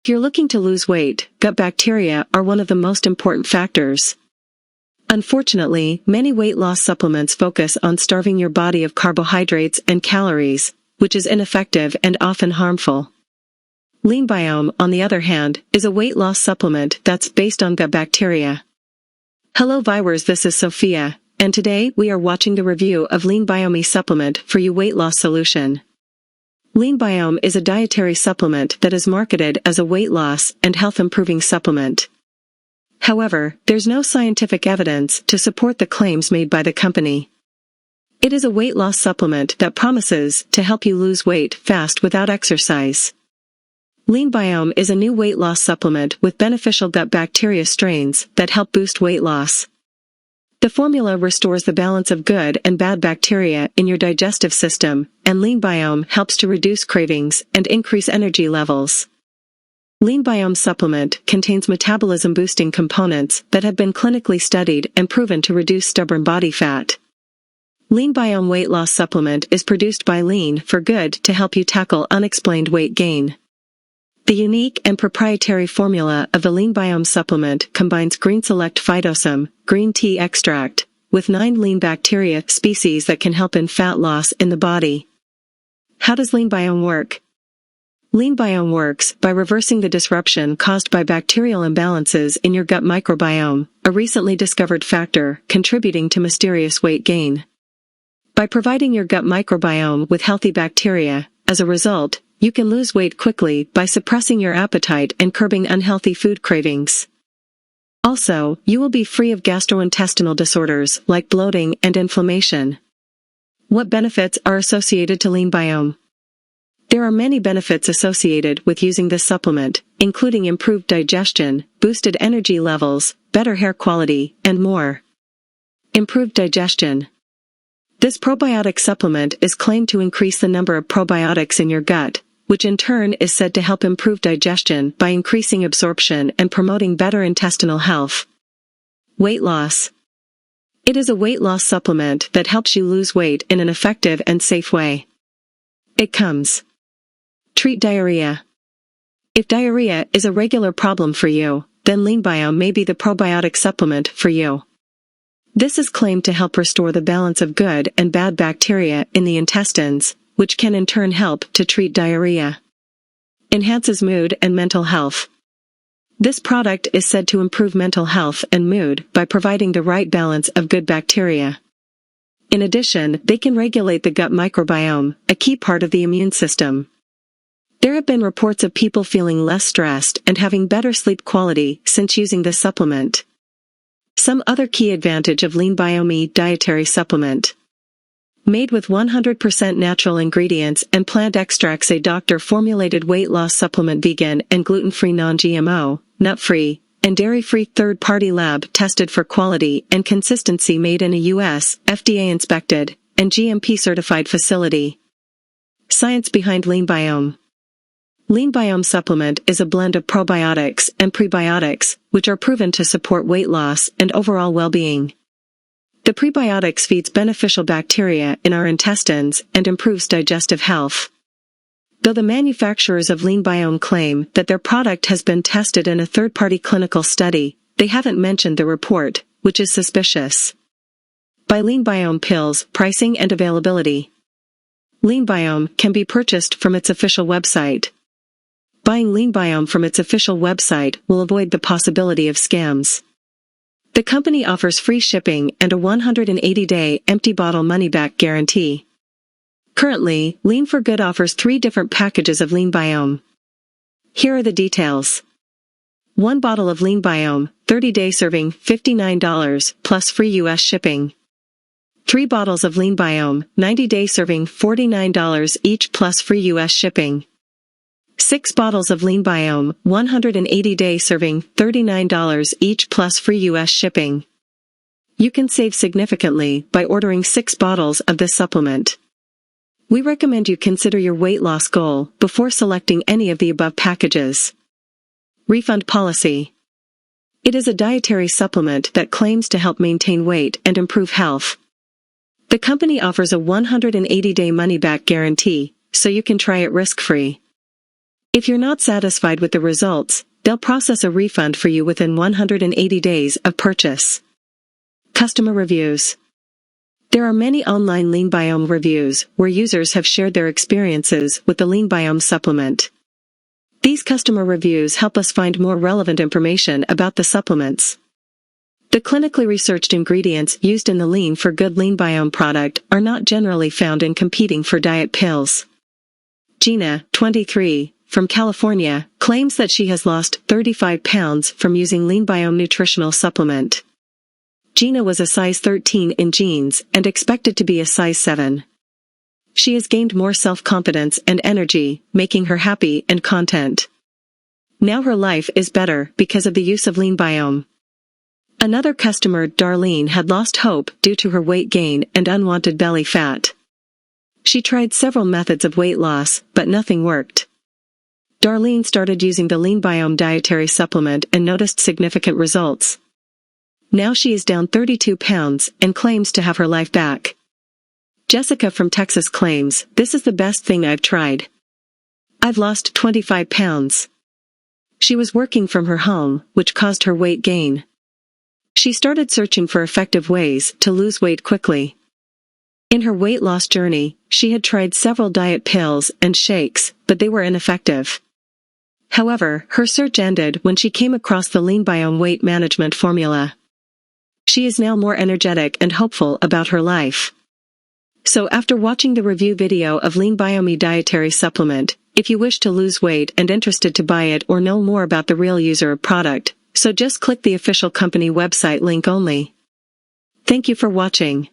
If you're looking to lose weight, gut bacteria are one of the most important factors. Unfortunately, many weight loss supplements focus on starving your body of carbohydrates and calories, which is ineffective and often harmful. Leanbiome, on the other hand, is a weight loss supplement that's based on gut bacteria. Hello viewers, this is Sophia, and today we are watching the review of Leanbiome supplement for you weight loss solution. Leanbiome is a dietary supplement that is marketed as a weight loss and health improving supplement. However, there's no scientific evidence to support the claims made by the company. It is a weight loss supplement that promises to help you lose weight fast without exercise. Leanbiome is a new weight loss supplement with beneficial gut bacteria strains that help boost weight loss. The formula restores the balance of good and bad bacteria in your digestive system, and Leanbiome helps to reduce cravings and increase energy levels. Leanbiome supplement contains metabolism-boosting components that have been clinically studied and proven to reduce stubborn body fat. Leanbiome weight loss supplement is produced by Lean for Good to help you tackle unexplained weight gain. The unique and proprietary formula of the Leanbiome supplement combines Greenselect Phytosome, green tea extract, with 9 lean bacteria species that can help in fat loss in the body. How does Leanbiome work? Leanbiome works by reversing the disruption caused by bacterial imbalances in your gut microbiome, a recently discovered factor contributing to mysterious weight gain. By providing your gut microbiome with healthy bacteria, as a result, you can lose weight quickly by suppressing your appetite and curbing unhealthy food cravings. Also, you will be free of gastrointestinal disorders like bloating and inflammation. What benefits are associated to Leanbiome? There are many benefits associated with using this supplement, including improved digestion, boosted energy levels, better hair quality, and more. Improved digestion. This probiotic supplement is claimed to increase the number of probiotics in your gut, which in turn is said to help improve digestion by increasing absorption and promoting better intestinal health. Weight loss. It is a weight loss supplement that helps you lose weight in an effective and safe way. It comes. Treat diarrhea. If diarrhea is a regular problem for you, then Leanbiome may be the probiotic supplement for you. This is claimed to help restore the balance of good and bad bacteria in the intestines, which can in turn help to treat diarrhea. Enhances mood and mental health. This product is said to improve mental health and mood by providing the right balance of good bacteria. In addition, they can regulate the gut microbiome, a key part of the immune system. There have been reports of people feeling less stressed and having better sleep quality since using this supplement. Some other key advantage of Leanbiome dietary supplement. Made with 100% natural ingredients and plant extracts, a doctor-formulated weight loss supplement, vegan and gluten-free, non-GMO, nut-free, and dairy-free, third-party lab tested for quality and consistency, made in a U.S., FDA-inspected, and GMP-certified facility. Science behind Leanbiome. Leanbiome supplement is a blend of probiotics and prebiotics, which are proven to support weight loss and overall well-being. The prebiotics feeds beneficial bacteria in our intestines and improves digestive health. Though the manufacturers of Leanbiome claim that their product has been tested in a third-party clinical study, they haven't mentioned the report, which is suspicious. Buy Leanbiome pills, pricing and availability. Leanbiome can be purchased from its official website. Buying Leanbiome from its official website will avoid the possibility of scams. The company offers free shipping and a 180-day empty bottle money-back guarantee. Currently, Lean for Good offers 3 different packages of Leanbiome. Here are the details. 1 bottle of Leanbiome, 30-day serving, $59, plus free U.S. shipping. 3 bottles of Leanbiome, 90-day serving, $49 each, plus free U.S. shipping. 6 bottles of Leanbiome, 180-day serving, $39 each, plus free U.S. shipping. You can save significantly by ordering 6 bottles of this supplement. We recommend you consider your weight loss goal before selecting any of the above packages. Refund policy. It is a dietary supplement that claims to help maintain weight and improve health. The company offers a 180-day money-back guarantee, so you can try it risk-free. If you're not satisfied with the results, they'll process a refund for you within 180 days of purchase. Customer reviews. There are many online Leanbiome reviews where users have shared their experiences with the Leanbiome supplement. These customer reviews help us find more relevant information about the supplements. The clinically researched ingredients used in the Lean for Good Leanbiome product are not generally found in competing for diet pills. Gina, 23, from California, claims that she has lost 35 pounds from using Leanbiome nutritional supplement. Gina was a size 13 in jeans and expected to be a size 7. She has gained more self-confidence and energy, making her happy and content. Now her life is better because of the use of Leanbiome. Another customer, Darlene, had lost hope due to her weight gain and unwanted belly fat. She tried several methods of weight loss, but nothing worked. Darlene started using the Leanbiome dietary supplement and noticed significant results. Now she is down 32 pounds and claims to have her life back. Jessica from Texas claims, "This is the best thing I've tried. I've lost 25 pounds." She was working from her home, which caused her weight gain. She started searching for effective ways to lose weight quickly. In her weight loss journey, she had tried several diet pills and shakes, but they were ineffective. However, her search ended when she came across the Leanbiome weight management formula. She is now more energetic and hopeful about her life. So after watching the review video of Leanbiome dietary supplement, if you wish to lose weight and interested to buy it or know more about the real user of product, so just click the official company website link only. Thank you for watching.